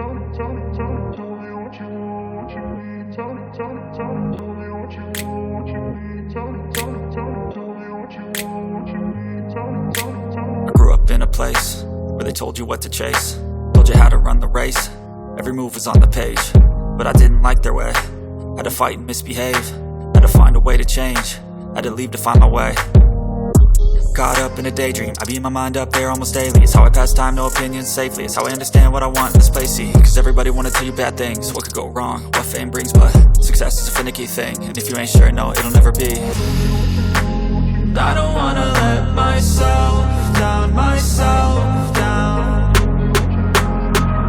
I grew up in a place where they told you what to chase, told you how to run the race. Every move was on the page, but I didn't like their way. Had to fight and misbehave, had to find a way to change, had to leave to find my way. Caught up in a daydream, I beat my mind up there almost daily. It's how I pass time, no opinions safely. It's how I understand what I want in this place, see. Cause everybody wanna tell you bad things, what could go wrong, what fame brings. But success is a finicky thing, and if you ain't sure, no, it'll never be. I don't wanna let myself down, myself down.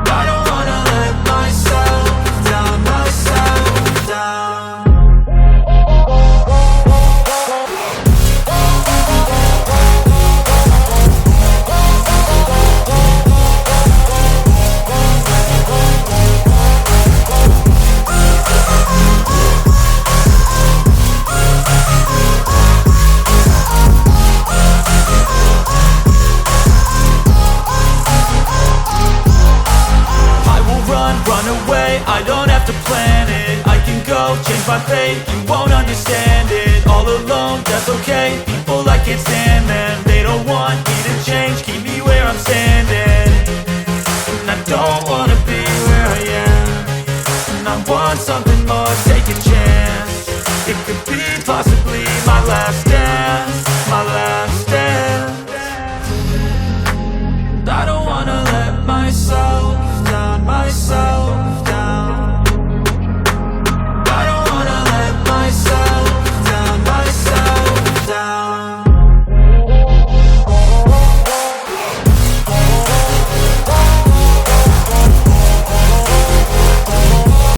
I don't wanna let myself down, myself down. I don't have to plan it, I can go change my fate. You won't understand it, all alone, that's okay. People I can't stand them, they don't want me to change. Keep me where I'm standing, and I don't wanna be where I am. And I want something more, take a chance. It could be possibly my last stand.